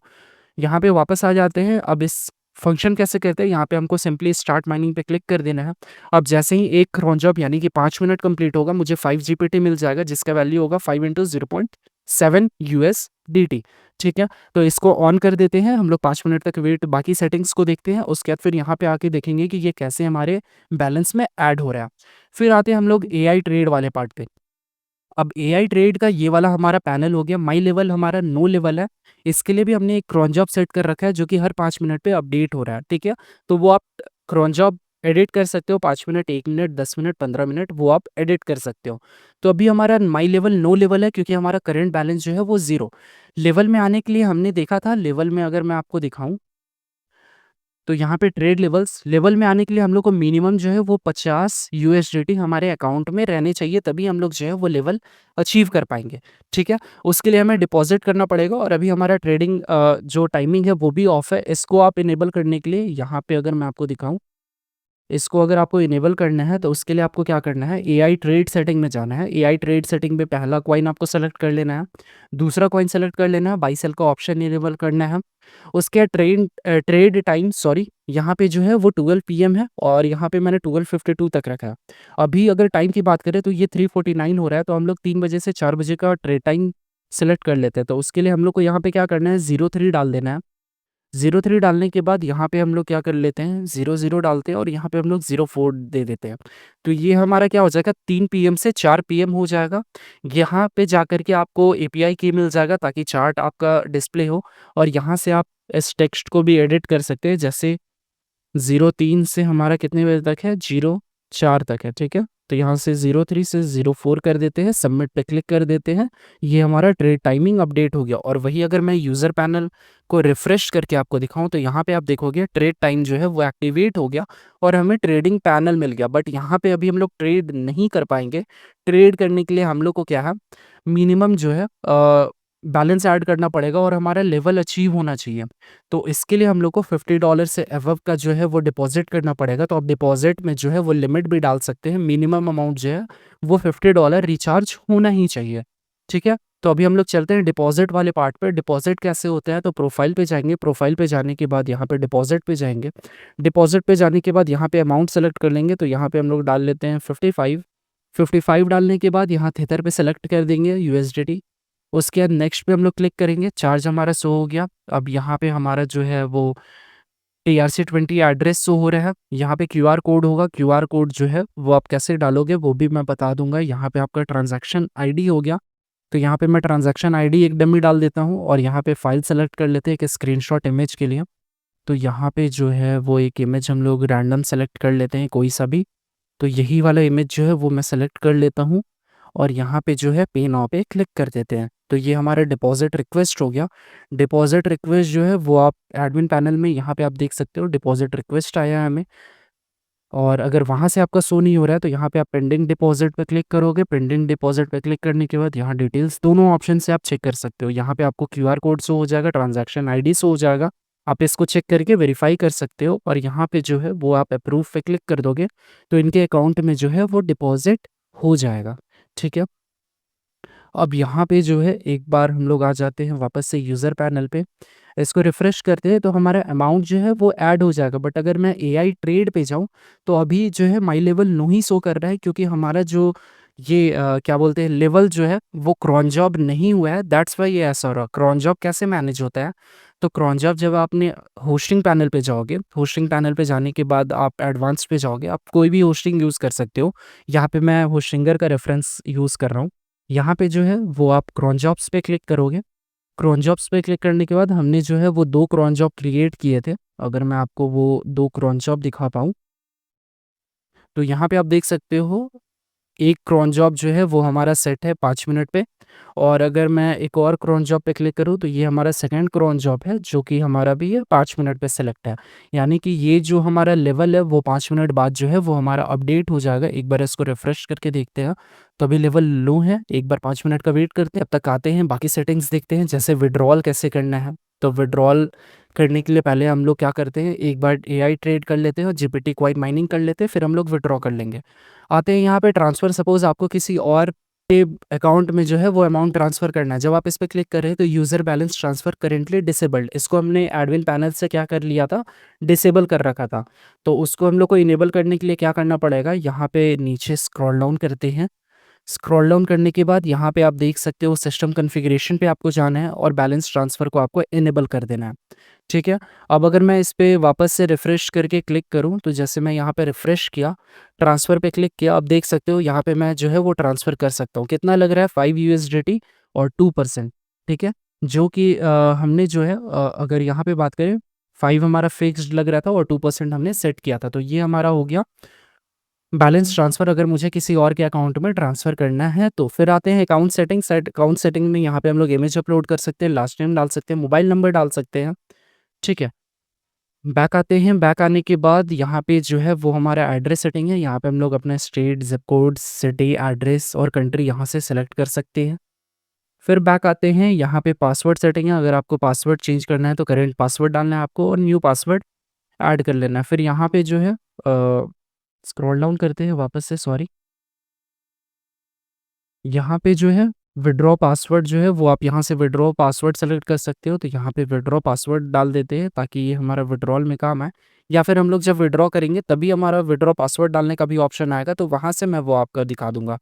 यहाँ पे वापस आ जाते हैं। अब इस फंक्शन कैसे करते हैं, यहाँ पे हमको सिंपली स्टार्ट माइनिंग पे क्लिक कर देना है। अब जैसे ही एक क्रॉन जॉब यानी कि 5 मिनट कंप्लीट होगा, मुझे 5 जीपीटी मिल जाएगा, जिसका वैल्यू होगा 5 इंटू 0.7 यूएसडीटी। ठीक है। तो इसको ऑन कर देते हैं, हम लोग 5 मिनट तक वेट, बाकी सेटिंग्स को देखते हैं। उसके बाद फिर यहाँ पे आके देखेंगे कि ये कैसे हमारे बैलेंस में ऐड हो रहा है। फिर आते हैं हम लोग एआई ट्रेड वाले पार्ट पे। अब एआई ट्रेड का ये वाला हमारा पैनल हो गया। माई लेवल हमारा नो लेवल है। इसके लिए भी हमने एक cron जॉब सेट कर रखा है, जो कि हर 5 मिनट पे अपडेट हो रहा है। ठीक है। तो वो आप cron जॉब एडिट कर सकते हो, 5 मिनट, 1 मिनट, 10 मिनट, 15 मिनट, वो आप एडिट कर सकते हो। तो अभी हमारा माई लेवल नो लेवल है, क्योंकि हमारा करंट बैलेंस जो है वो 0। लेवल में आने के लिए हमने देखा था, लेवल में अगर मैं आपको दिखाऊं, तो यहाँ पे ट्रेड लेवल्स, लेवल में आने के लिए हम लोग को मिनिमम जो है वो 50 यूएसडीटी हमारे अकाउंट में रहने चाहिए, तभी हम लोग जो है वो लेवल अचीव कर पाएंगे। ठीक है। उसके लिए हमें डिपॉजिट करना पड़ेगा। और अभी हमारा ट्रेडिंग जो टाइमिंग है वो भी ऑफ है। इसको आप इनेबल करने के लिए यहाँ पे अगर मैं आपको दिखाऊं, इसको अगर आपको इनेबल करना है तो उसके लिए आपको क्या करना है, एआई ट्रेड सेटिंग में जाना है। एआई ट्रेड सेटिंग में पहला कॉइन आपको सेलेक्ट कर लेना है, दूसरा कॉइन सेलेक्ट कर लेना है, बाई सेल का ऑप्शन इनेबल करना है। उसके बाद ट्रेड टाइम, सॉरी, यहाँ पे जो है वो 12 पीएम है और यहाँ पे मैंने 12:52 तक रखा है। अभी अगर टाइम की बात करें तो ये 3:49 हो रहा है, तो हम लोग 3 बजे से 4 बजे का ट्रेड टाइम सेलेक्ट कर लेते हैं। तो उसके लिए हम लोग को यहाँ पे क्या करना है, 03 डाल देना है। 03 डालने के बाद यहाँ पे हम लोग क्या कर लेते हैं, 00 डालते हैं और यहाँ पे हम लोग 04 दे देते हैं। तो ये हमारा क्या हो जाएगा, 3 पीएम से 4 पीएम हो जाएगा। यहाँ पे जाकर के आपको एपीआई की मिल जाएगा, ताकि चार्ट आपका डिस्प्ले हो। और यहाँ से आप इस टेक्स्ट को भी एडिट कर सकते हैं, जैसे 03 से हमारा कितने बजे तक है, 04 तक है। ठीक है। तो यहाँ से 03 से 04 कर देते हैं, सबमिट पे क्लिक कर देते हैं। ये हमारा ट्रेड टाइमिंग अपडेट हो गया। और वही अगर मैं यूज़र पैनल को रिफ्रेश करके आपको दिखाऊं तो यहाँ पे आप देखोगे ट्रेड टाइम जो है वो एक्टिवेट हो गया और हमें ट्रेडिंग पैनल मिल गया। बट यहाँ पे अभी हम लोग ट्रेड नहीं कर पाएंगे। ट्रेड करने के लिए हम लोग को क्या है, मिनिमम जो है बैलेंस ऐड करना पड़ेगा और हमारा लेवल अचीव होना चाहिए। तो इसके लिए हम लोग को $50 से अबव का जो है वो डिपॉजिट करना पड़ेगा। तो आप डिपॉजिट में जो है वो लिमिट भी डाल सकते हैं। मिनिमम अमाउंट जो है वो $50 रिचार्ज होना ही चाहिए। ठीक है, तो अभी हम लोग चलते हैं डिपॉजिट वाले पार्ट पे। डिपॉजिट कैसे होता है, तो प्रोफाइल पे जाएंगे। प्रोफाइल पे जाने के बाद यहाँ पे डिपॉजिट पे जाएंगे। डिपॉजिट पे जाने के बाद यहाँ पे अमाउंट सेलेक्ट कर लेंगे। तो यहाँ पे हम लोग डाल लेते हैं 55। 55 डालने के बाद यहाँ थेथर पे सेलेक्ट कर देंगे USDT। उसके बाद नेक्स्ट पे हम लोग क्लिक करेंगे। चार्ज हमारा शो हो गया। अब यहाँ पे हमारा जो है वो TRC20 एड्रेस शो हो रहा है। यहाँ पे QR कोड होगा। QR कोड जो है वो आप कैसे डालोगे वो भी मैं बता दूंगा। यहाँ पे आपका ट्रांजैक्शन ID हो गया। तो यहाँ पे मैं ट्रांजैक्शन ID एक डमी डाल देता हूँ और यहाँ पे फाइल सेलेक्ट कर लेते हैं एक स्क्रीनशॉट इमेज के लिए। तो यहाँ पे जो है वो एक इमेज हम लोग रैंडम सेलेक्ट कर लेते हैं, कोई सा भी। तो यही वाला इमेज जो है वो मैं सेलेक्ट कर लेता हूँ और यहाँ पे जो है पे नाउ पे क्लिक कर देते हैं। तो ये हमारा डिपॉजिट रिक्वेस्ट हो गया। डिपॉजिट रिक्वेस्ट जो है वो आप एडमिन पैनल में यहाँ पे आप देख सकते हो, डिपॉजिट रिक्वेस्ट आया है हमें। और अगर वहाँ से आपका शो नहीं हो रहा है तो यहाँ पे आप पेंडिंग डिपॉजिट पे क्लिक करोगे। पेंडिंग डिपॉजिट पे क्लिक करने के बाद यहाँ डिटेल्स दोनों ऑप्शन से आप चेक कर सकते हो। यहाँ पे आपको QR कोड शो हो जाएगा, ट्रांजैक्शन ID शो हो जाएगा। आप इसको चेक करके वेरीफाई कर सकते हो और यहाँ पे जो है वो आप अप्रूव पे क्लिक कर दोगे तो इनके अकाउंट में जो है वो डिपॉजिट हो जाएगा। ठीक है, अब यहाँ पे जो है एक बार हम लोग आ जाते हैं वापस से यूज़र पैनल पे। इसको रिफ्रेश करते हैं तो हमारा अमाउंट जो है वो ऐड हो जाएगा। बट अगर मैं AI ट्रेड पे जाऊँ तो अभी जो है माई लेवल नो ही शो कर रहा है, क्योंकि हमारा जो ये क्या बोलते हैं लेवल जो है वो क्रॉन जॉब नहीं हुआ है। दैट्स वाई ये ऐसा हो रहा है। क्रॉन जॉब कैसे मैनेज होता है, तो क्रॉन जॉब जब आपने होस्टिंग पैनल पे जाओगे, होस्टिंग पैनल पे जाने के बाद आप एडवांस पे जाओगे, आप कोई भी होस्टिंग यूज़ कर सकते हो। यहाँ पे मैं होस्टिंगर का रेफरेंस यूज़ कर रहा हूँ। यहाँ पे जो है वो आप क्रॉन जॉब्स पे क्लिक करोगे। क्रॉन जॉब्स पे क्लिक करने के बाद हमने जो है वो 2 क्रॉन जॉब क्रिएट किए थे। अगर मैं आपको वो 2 क्रॉन जॉब दिखा पाऊँ, तो यहाँ पे आप देख सकते हो एक क्रॉन जॉब जो है वो हमारा सेट है 5 मिनट पे। और अगर मैं एक और क्रॉन जॉब पे क्लिक करूँ तो ये हमारा सेकंड क्रॉन जॉब है जो कि हमारा भी ये 5 मिनट पे सेलेक्ट है। यानी कि ये जो हमारा लेवल है वो 5 मिनट बाद जो है वो हमारा अपडेट हो जाएगा। एक बार इसको रिफ्रेश करके देखते हैं। तो अभी लेवल लो है, एक बार 5 मिनट का वेट करते हैं। अब तक आते हैं बाकी सेटिंग्स देखते हैं, जैसे विड्रॉल कैसे करना है। तो विड्रॉल करने के लिए पहले हम लोग क्या करते हैं, एक बार AI ट्रेड कर लेते हैं और GPT क्वाइट माइनिंग कर लेते हैं, फिर हम लोग विड्रॉ कर लेंगे। आते हैं यहाँ पे ट्रांसफ़र। सपोज़ आपको किसी और के अकाउंट में जो है वो अमाउंट ट्रांसफ़र करना है। जब आप इस पे क्लिक कर रहे हैं तो user balance transfer currently disabled, इसको हमने एडमिन पैनल से क्या कर लिया था, डिसेबल कर रखा था। तो उसको हम लोग को इनेबल करने के लिए क्या करना पड़ेगा, यहाँ पे नीचे स्क्रॉल डाउन करते हैं। स्क्रॉल डाउन करने के बाद यहाँ पे आप देख सकते हो सिस्टम कॉन्फ़िगरेशन पे आपको जाना है और बैलेंस ट्रांसफ़र को आपको इनेबल कर देना है। ठीक है, अब अगर मैं इस पे वापस से रिफ़्रेश करके क्लिक करूँ, तो जैसे मैं यहाँ पे रिफ़्रेश किया, ट्रांसफ़र पे क्लिक किया, अब देख सकते हो यहाँ पे मैं जो है वो ट्रांसफ़र कर सकता हूँ। कितना लग रहा है, 5 USDT और 2%। ठीक है, जो कि हमने जो है अगर यहाँ पे बात करें, 5 हमारा फिक्स्ड लग रहा था और 2% हमने सेट किया था। तो ये हमारा हो गया बैलेंस ट्रांसफ़र। अगर मुझे किसी और के अकाउंट में ट्रांसफ़र करना है तो फिर आते हैं अकाउंट सेटिंग। अकाउंट सेटिंग में यहाँ पे हम लोग इमेज अपलोड कर सकते हैं, लास्ट नेम डाल सकते हैं, मोबाइल नंबर डाल सकते हैं। ठीक है, बैक आते हैं। बैक आने के बाद यहाँ पे जो है वो हमारा एड्रेस सेटिंग है। यहाँ पे हम लोग अपना state, zip code, city, address और कंट्री यहाँ से सेलेक्ट कर सकते हैं। फिर बैक आते हैं, यहाँ पे पासवर्ड सेटिंग है। अगर आपको पासवर्ड चेंज करना है तो करेंट पासवर्ड डालना है आपको और न्यू पासवर्ड ऐड कर लेना है। फिर यहाँ पे जो है स्क्रॉल डाउन करते हैं वापस से, सॉरी। यहाँ पे जो है विड्रॉ पासवर्ड जो है वो आप यहाँ से विड्रॉ पासवर्ड सेलेक्ट कर सकते हो। तो यहाँ पे विड्रॉ पासवर्ड डाल देते हैं ताकि ये हमारा विड्रॉल में काम आए, या फिर हम लोग जब विड्रॉ करेंगे तभी हमारा विड्रॉ पासवर्ड डालने का भी ऑप्शन आएगा, तो वहाँ से मैं वो आपका दिखा दूंगा।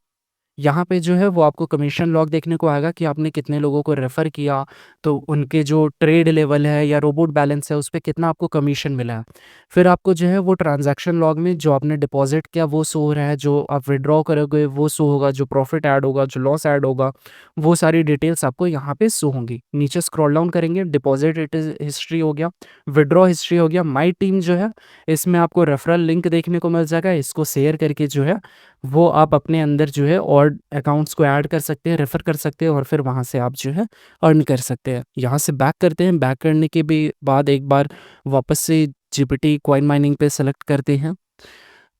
यहाँ पे जो है वो आपको कमीशन लॉग देखने को आएगा कि आपने कितने लोगों को रेफ़र किया, तो उनके जो ट्रेड लेवल है या रोबोट बैलेंस है उस पे कितना आपको कमीशन मिला है। फिर आपको जो है वो ट्रांजैक्शन लॉग में जो आपने डिपॉज़िट किया वो शो हो रहा है, जो आप विथड्रॉ करोगे वो शो होगा, जो प्रॉफ़िट ऐड होगा, जो लॉस ऐड होगा, वो सारी डिटेल्स आपको यहाँ पे शो होंगी। नीचे स्क्रॉल डाउन करेंगे, डिपॉज़िट हिस्ट्री हो गया, विथड्रॉ हिस्ट्री हो गया। माई टीम जो है इसमें आपको रेफ़रल लिंक देखने को मिल जाएगा, इसको शेयर करके जो है वो आप अपने अंदर जो है और अकाउंट्स को ऐड कर सकते हैं, रेफ़र कर सकते हैं और फिर वहाँ से आप जो है अर्न कर सकते हैं। यहाँ से बैक करते हैं, बैक करने के भी बाद एक बार वापस से जीपीटी कॉइन माइनिंग पे सेलेक्ट करते हैं।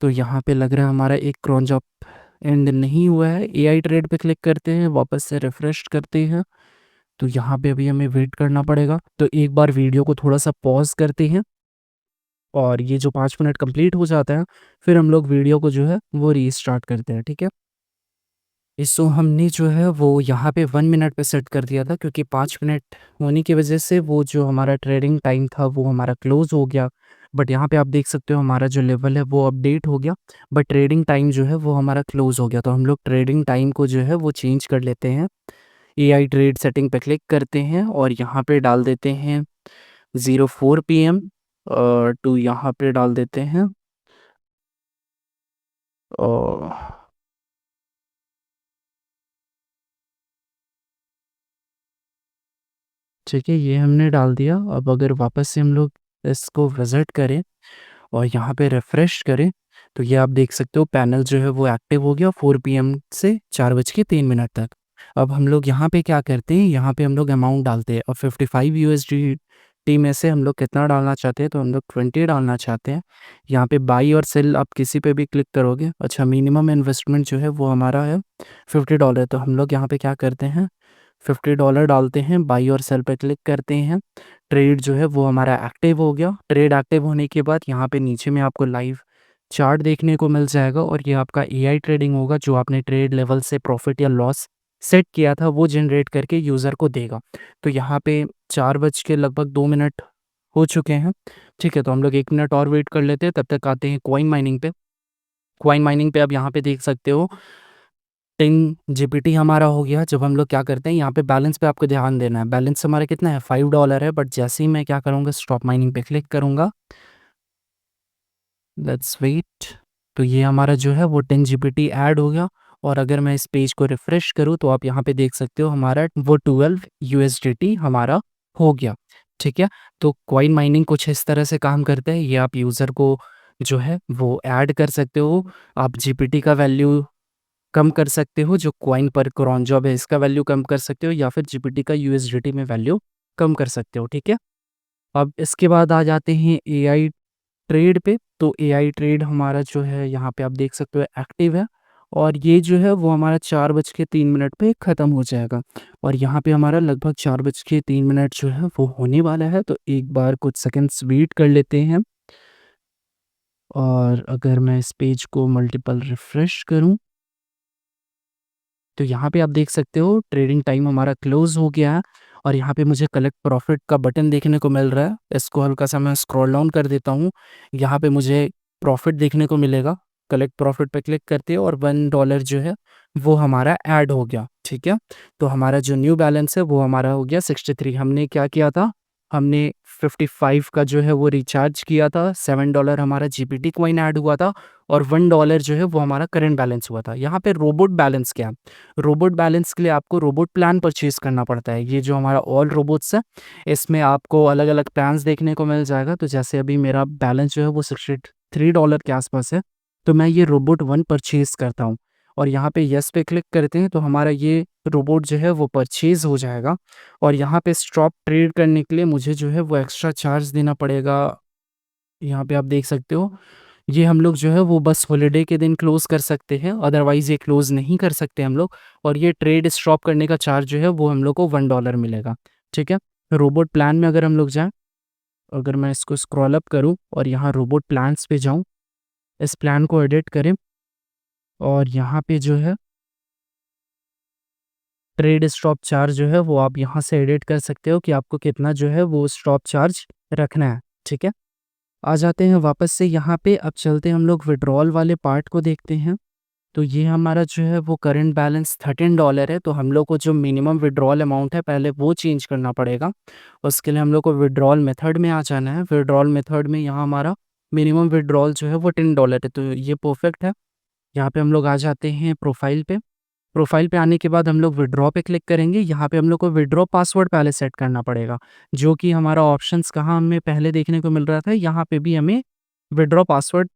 तो यहाँ पे लग रहा है हमारा एक क्रोन जॉब एंड नहीं हुआ है। एआई ट्रेड पे क्लिक करते हैं, वापस से रिफ्रेश करते हैं। तो यहाँ पे अभी हमें वेट करना पड़ेगा। तो एक बार वीडियो को थोड़ा-सा पॉज़ करते हैं और ये जो 5 मिनट कंप्लीट हो जाता है, फिर हम लोग वीडियो को जो है वो रीस्टार्ट करते हैं, ठीक है? सो हमने जो है वो यहाँ पे 1 मिनट पे सेट कर दिया था क्योंकि 5 मिनट होने की वज़ह से वो जो हमारा ट्रेडिंग टाइम था वो हमारा क्लोज़ हो गया। बट यहाँ पे आप देख सकते हो हमारा जो लेवल है वो अपडेट हो गया, बट ट्रेडिंग टाइम जो है वो हमारा क्लोज़ हो गया। तो हम लोग ट्रेडिंग टाइम को जो है वो चेंज कर लेते हैं। एआई ट्रेड सेटिंग पे क्लिक करते हैं और यहाँ पे डाल देते हैं 04 पीएम टू यहाँ पे डाल देते हैं अ ठीक है, ये हमने डाल दिया। अब अगर वापस से हम लोग इसको विज़िट करें और यहाँ पे रिफ्रेश करें, तो ये आप देख सकते हो पैनल जो है वो एक्टिव हो गया 4 पीएम से 4:03 तक। अब हम लोग यहाँ पे क्या करते हैं, यहाँ पे हम लोग अमाउंट डालते हैं और 55 यूएसडीटी में से हम लोग कितना डालना चाहते हैं, तो हम लोग 20 डालना चाहते हैं। यहाँ पे बाई और सेल आप किसी पे भी क्लिक करोगे। अच्छा, मिनिमम इन्वेस्टमेंट जो है वो हमारा है $50। तो हम लोग यहाँ पे क्या करते हैं, $50 डालते हैं, बाई और सेल पे क्लिक करते हैं। ट्रेड जो है वो हमारा एक्टिव हो गया। ट्रेड एक्टिव होने के बाद यहाँ पे नीचे में आपको लाइव चार्ट देखने को मिल जाएगा और ये आपका एआई ट्रेडिंग होगा, जो आपने ट्रेड लेवल से प्रॉफिट या लॉस सेट किया था वो जनरेट करके यूज़र को देगा। तो यहाँ पे 4 बज के लगभग 2 मिनट हो चुके हैं। ठीक है, तो हम लोग 1 मिनट और वेट कर लेते हैं, तब तक आते हैं कॉइन माइनिंग पे। कॉइन माइनिंग पे आप यहाँ पे देख सकते हो 10 जीपीटी हमारा हो गया। जब हम लोग क्या करते हैं, यहाँ पे बैलेंस पे आपको ध्यान देना है। बैलेंस हमारा कितना है, $5 है। बट जैसे ही मैं क्या करूँगा, स्टॉप माइनिंग पे क्लिक करूँगा, लेट्स वेट। तो ये हमारा जो है वो 10 जीपीटी ऐड हो गया और अगर मैं इस पेज को रिफ्रेश करूँ तो आप यहाँ पे देख सकते हो हमारा वो 12 यूएसडीटी हमारा हो गया। ठीक है, तो कॉइन माइनिंग कुछ इस तरह से काम करता है। ये आप यूज़र को जो है वो ऐड कर सकते हो। आप जीपीटी का वैल्यू कम कर सकते हो, जो कॉइन पर क्रोन जॉब है इसका वैल्यू कम कर सकते हो, या फिर जीपीटी का यूएसडीटी में वैल्यू कम कर सकते हो। ठीक है, अब इसके बाद आ जाते हैं एआई ट्रेड पे। तो एआई ट्रेड हमारा जो है यहाँ पे आप देख सकते हो एक्टिव है और ये जो है वो हमारा 4:03 पे ख़त्म हो जाएगा और यहाँ पे हमारा लगभग 4:03 जो है वो होने वाला है। तो एक बार कुछ सेकंड्स वेट कर लेते हैं और अगर मैं इस पेज को मल्टीपल रिफ्रेश करूँ, तो यहाँ पे आप देख सकते हो ट्रेडिंग टाइम हमारा क्लोज़ हो गया है और यहाँ पे मुझे कलेक्ट प्रॉफ़िट का बटन देखने को मिल रहा है। इसको हल्का-सा मैं स्क्रॉल डाउन कर देता हूँ। यहाँ पे मुझे प्रॉफ़िट देखने को मिलेगा। कलेक्ट प्रॉफ़िट पे क्लिक करते हैं और $1 जो है वो हमारा ऐड हो गया, ठीक है? तो हमारा जो न्यू बैलेंस है वो हमारा हो गया 63। हमने क्या किया था, हमने 55 का जो है वो रिचार्ज किया था, $7 हमारा जीपीटी कॉइन ऐड हुआ था और $1 जो है वो हमारा करंट बैलेंस हुआ था। यहाँ पे रोबोट बैलेंस क्या है? रोबोट बैलेंस के लिए आपको रोबोट प्लान परचेज़ करना पड़ता है। ये जो हमारा ऑल रोबोट्स है, इसमें आपको अलग-अलग प्लान्स देखने को मिल जाएगा। तो जैसे अभी मेरा बैलेंस जो है वो $63 के आसपास है, तो मैं ये रोबोट 1 परचेज़ करता हूँ और यहाँ पे येस पे क्लिक करते हैं तो हमारा ये रोबोट जो है वो परचेज़ हो जाएगा और यहाँ पे स्टॉप ट्रेड करने के लिए मुझे जो है वो एक्स्ट्रा चार्ज देना पड़ेगा। यहाँ पे आप देख सकते हो, ये हम लोग जो है वो बस हॉलिडे के दिन क्लोज़ कर सकते हैं, अदरवाइज़ ये क्लोज़ नहीं कर सकते हम लोग और ये ट्रेड स्टॉप करने का चार्ज जो है वो हम लोग को $1 मिलेगा, ठीक है? रोबोट प्लान में अगर हम लोग जाएँ, अगर मैं इसको स्क्रॉल अप करूँ और यहाँ रोबोट प्लान्स पे जाऊँ, इस प्लान को एडिट करें और यहाँ पे जो है ट्रेड स्टॉप चार्ज जो है वो आप यहाँ से एडिट कर सकते हो कि आपको कितना जो है वो स्टॉप चार्ज रखना है, ठीक है? आ जाते हैं वापस से यहाँ पे, अब चलते हैं हम लोग विड्रॉल वाले पार्ट को देखते हैं। तो ये हमारा जो है वो करंट बैलेंस $13 है, तो हम लोग को जो मिनिमम विड्रॉल अमाउंट है पहले वो चेंज करना पड़ेगा। उसके लिए हम लोग को विड्रॉल मेथड में आ जाना है। विड्रॉल मेथड में यहाँ हमारा मिनिमम विड्रॉल जो है वो $10 है, तो ये परफेक्ट है। यहाँ पे हम लोग आ जाते हैं प्रोफाइल पे। प्रोफाइल पे आने के बाद हम लोग विथड्रॉ पे क्लिक करेंगे। यहाँ पे हम लोग को विथड्रॉ पासवर्ड पहले सेट करना पड़ेगा, जो कि हमारा ऑप्शंस कहाँ हमें पहले देखने को मिल रहा था, यहाँ पे भी हमें withdraw password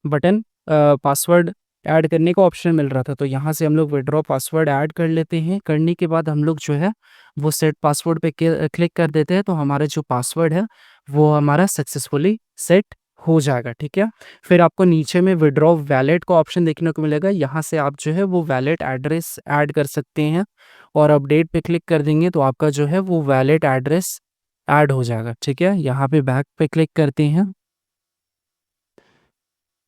button password add करने का ऑप्शन मिल रहा था। तो यहाँ से हम लोग विथड्रॉ पासवर्ड ऐड कर लेते हैं। करने के बाद हम लोग जो है वो सेट पासवर्ड पे क्लिक कर देते हैं, तो हमारा जो पासवर्ड है वो हमारा सक्सेसफुली सेट हो जाएगा, ठीक है। फिर आपको नीचे में विथड्रॉ वैलेट का ऑप्शन देखने को मिलेगा। यहाँ से आप जो है वो वैलेट एड्रेस ऐड कर सकते हैं और अपडेट पे क्लिक कर देंगे तो आपका जो है वो वैलेट एड्रेस ऐड हो जाएगा, ठीक है। यहाँ पे बैक पे क्लिक करते हैं,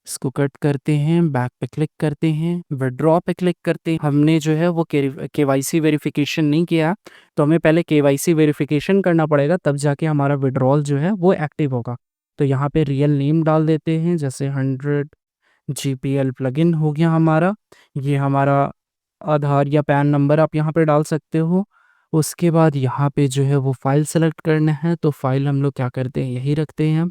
इसको कट करते हैं, बैक पे क्लिक करते हैं, विथड्रॉ पे क्लिक करते हैं। हमने जो है वो केवाईसी वेरिफिकेशन नहीं किया, तो हमें पहले केवाईसी वेरिफिकेशन करना पड़ेगा, तब जाके हमारा विथड्रॉल जो है वो एक्टिव होगा। तो यहाँ पे रियल नेम डाल देते हैं, जैसे 100 जीपीएल प्लगइन हो गया हमारा। ये हमारा आधार या पैन नंबर आप यहाँ पे डाल सकते हो। उसके बाद यहाँ पे जो है वो फ़ाइल सेलेक्ट करना है, तो फ़ाइल हम लोग क्या करते हैं, यही रखते हैं।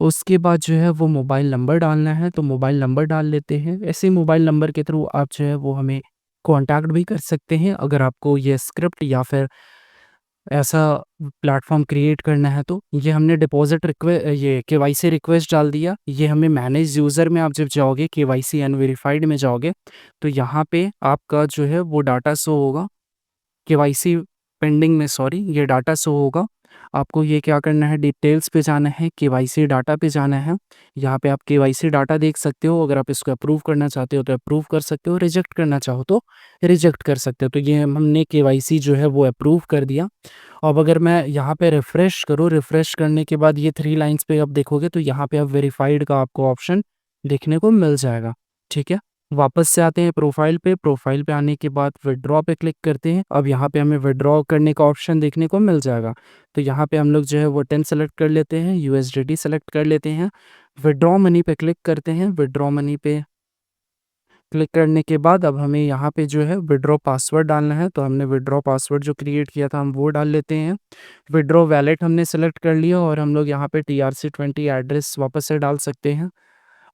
उसके बाद जो है वो मोबाइल नंबर डालना है, तो मोबाइल नंबर डाल लेते हैं। ऐसे मोबाइल नंबर के थ्रू आप जो है वो हमें कॉन्टैक्ट भी कर सकते हैं, अगर आपको ये स्क्रिप्ट या फिर ऐसा प्लेटफ़ॉर्म क्रिएट करना है तो। ये हमने ये केवाईसी रिक्वेस्ट डाल दिया। ये हमें मैनेज यूज़र में आप जब जाओगे, केवाईसी अनवेरिफाइड में जाओगे, तो यहाँ पे आपका जो है वो डाटा शो होगा। केवाईसी पेंडिंग में, सॉरी, ये डाटा शो होगा। आपको ये क्या करना है, डिटेल्स पे जाना है, केवाईसी डाटा पे जाना है। यहाँ पे आप केवाईसी डाटा देख सकते हो। अगर आप इसको अप्रूव करना चाहते हो तो अप्रूव कर सकते हो, रिजेक्ट करना चाहो तो रिजेक्ट कर सकते हो। तो ये हमने केवाईसी जो है वो अप्रूव कर दिया। अब अगर मैं यहाँ पे रिफ़्रेश करूँ, रिफ़्रेश करने के बाद ये 3 लाइन्स पे आप देखोगे तो यहाँ पे अब वेरिफाइड का आपको ऑप्शन देखने को मिल जाएगा, ठीक है। वापस से आते हैं प्रोफाइल पे। प्रोफाइल पे आने के बाद विथड्रॉ पे क्लिक करते हैं। अब यहाँ पे हमें विथड्रॉ करने का ऑप्शन देखने को मिल जाएगा। तो यहाँ पे हम लोग जो है वो 10 सेलेक्ट कर लेते हैं, यूएसडीटी सेलेक्ट कर लेते हैं, विथड्रॉ मनी पे क्लिक करते हैं। विथड्रॉ मनी पे क्लिक करने के बाद अब हमें यहाँ पे जो है विथड्रॉ पासवर्ड डालना है। तो हमने विथड्रॉ पासवर्ड जो क्रिएट किया था हम वो डाल लेते हैं। विथड्रॉ वैलेट हमने सेलेक्ट कर लिया और हम लोग यहाँ पे TRC20 एड्रेस वापस से डाल सकते हैं।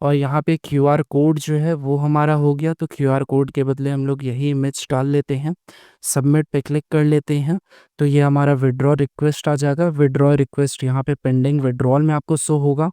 और यहाँ पे क्यूआर कोड जो है वो हमारा हो गया, तो क्यूआर कोड के बदले हम लोग यही इमेज डाल लेते हैं। सबमिट पे क्लिक कर लेते हैं, तो ये हमारा विथड्रॉ रिक्वेस्ट आ जाएगा। विथड्रॉ रिक्वेस्ट यहाँ पे पेंडिंग विथड्रॉल में आपको शो होगा,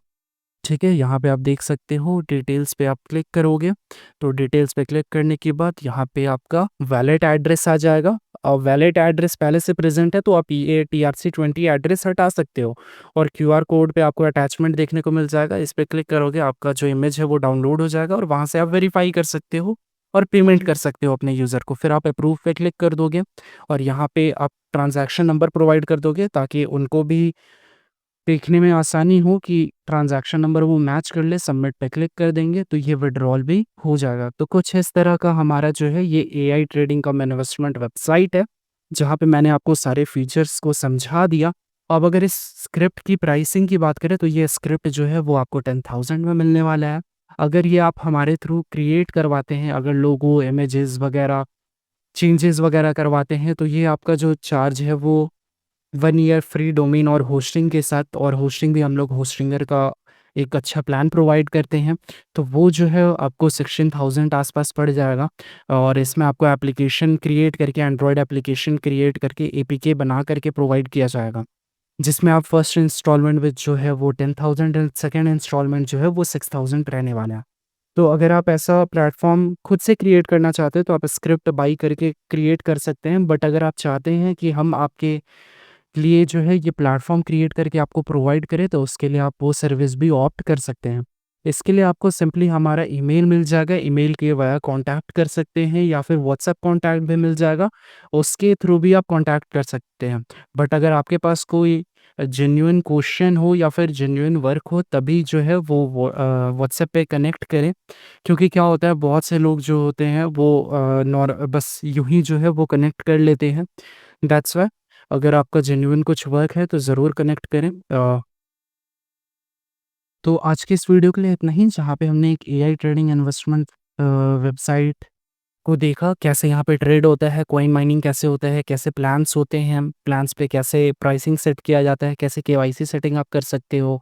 ठीक है। यहाँ पे आप देख सकते हो, डिटेल्स पे आप क्लिक करोगे तो डिटेल्स पे क्लिक करने के बाद यहाँ पे आपका वैलेट एड्रेस आ जाएगा। और वैलेट एड्रेस पहले से प्रेजेंट है तो आप ये TRC20 एड्रेस हटा सकते हो। और क्यूआर कोड पे आपको अटैचमेंट देखने को मिल जाएगा, इस पे क्लिक करोगे आपका जो इमेज है वो डाउनलोड हो जाएगा और वहाँ से आप वेरीफाई कर सकते हो और पेमेंट कर सकते हो अपने यूज़र को। फिर आप अप्रूव पे क्लिक कर दोगे और यहाँ पे आप ट्रांजैक्शन नंबर प्रोवाइड कर दोगे ताकि उनको भी देखने में आसानी हो कि ट्रांजैक्शन नंबर वो मैच कर ले। सबमिट पे क्लिक कर देंगे तो ये विड्रॉल भी हो जाएगा। तो कुछ इस तरह का हमारा जो है ये AI trading cum investment website है, जहाँ पे मैंने आपको सारे फीचर्स को समझा दिया। अब अगर इस स्क्रिप्ट की प्राइसिंग की बात करें तो ये स्क्रिप्ट जो है वो आपको 10,000 में मिलने वाला है। अगर ये आप हमारे थ्रू क्रिएट करवाते हैं, अगर लोगो, इमेजेस वगैरह, चेंजेस वगैरह करवाते हैं, तो ये आपका जो चार्ज है वो 1 ईयर फ्री डोमेन और होस्टिंग के साथ, और होस्टिंग भी हम लोग होस्टिंगर का एक अच्छा प्लान प्रोवाइड करते हैं, तो वो जो है आपको 16,000 आसपास पड़ जाएगा। और इसमें आपको एप्लीकेशन क्रिएट करके, एंड्रॉयड एप्लीकेशन क्रिएट करके एपीके बना करके प्रोवाइड किया जाएगा, जिसमें आप फर्स्ट इंस्टॉलमेंट विद जो है वो 10,000 एंड सेकेंड इंस्टॉलमेंट जो है वो 6,000 रहने वाला है। तो अगर आप ऐसा प्लेटफॉर्म खुद से क्रिएट करना चाहते हैं तो आप स्क्रिप्ट बाई करके क्रिएट कर सकते हैं, बट अगर आप चाहते हैं कि हम आपके लिए जो है ये प्लेटफ़ॉर्म क्रिएट करके आपको प्रोवाइड करें, तो उसके लिए आप वो सर्विस भी ऑप्ट कर सकते हैं। इसके लिए आपको सिंपली हमारा ईमेल मिल जाएगा, ईमेल के वाया कॉन्टैक्ट कर सकते हैं या फिर व्हाट्सएप कॉन्टैक्ट भी मिल जाएगा, उसके थ्रू भी आप कॉन्टैक्ट कर सकते हैं। बट अगर आपके पास कोई जेन्युइन क्वेश्चन हो या फिर जेन्युइन वर्क हो, तभी जो है वो व्हाट्सएप पे कनेक्ट करें। क्योंकि क्या होता है, बहुत से लोग जो होते हैं वो बस यूँ ही जो है वो कनेक्ट कर लेते हैं। दैट्स व्हाई अगर आपका जेन्युइन कुछ वर्क है तो ज़रूर कनेक्ट करें। तो आज के इस वीडियो के लिए इतना ही, जहाँ पे हमने एक एआई ट्रेडिंग इन्वेस्टमेंट वेबसाइट को देखा, कैसे यहाँ पे ट्रेड होता है, कॉइन माइनिंग कैसे होता है, कैसे प्लान्स होते हैं, प्लान्स पे कैसे प्राइसिंग सेट किया जाता है, कैसे केवाईसी सेटिंग आप कर सकते हो,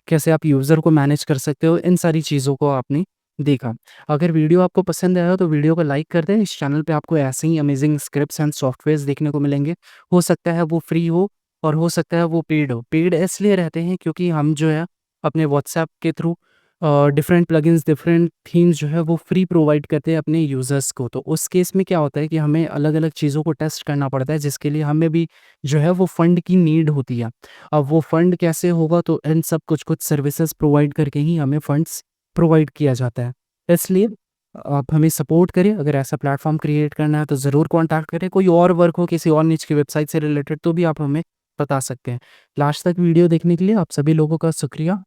कैसे आप यूज़र को मैनेज कर सकते हो, इन सारी चीज़ों को आपने देखा। अगर वीडियो आपको पसंद आया हो तो वीडियो को लाइक कर दें। इस चैनल पे आपको ऐसे ही अमेजिंग स्क्रिप्ट्स एंड सॉफ्टवेयर्स देखने को मिलेंगे। हो सकता है वो फ्री हो और हो सकता है वो पेड हो। पेड इसलिए रहते हैं क्योंकि हम जो है अपने व्हाट्सएप के through different plugins, different themes जो है वो फ्री प्रोवाइड करते हैं अपने यूज़र्स को। तो उस केस में क्या होता है कि हमें अलग-अलग चीज़ों को टेस्ट करना पड़ता है, जिसके लिए हमें भी जो है वो फंड की नीड होती है। अब वो फंड कैसे होगा, तो इन सब कुछ-कुछ सर्विसेज़ प्रोवाइड करके ही हमें फंड्स प्रोवाइड किया जाता है। इसलिए आप हमें सपोर्ट करें, अगर ऐसा प्लेटफ़ॉर्म क्रिएट करना है तो ज़रूर कॉन्टैक्ट करें। कोई और वर्क हो किसी और निche की वेबसाइट से रिलेटेड तो भी आप हमें बता सकते हैं। लास्ट तक वीडियो देखने के लिए आप सभी लोगों का शुक्रिया।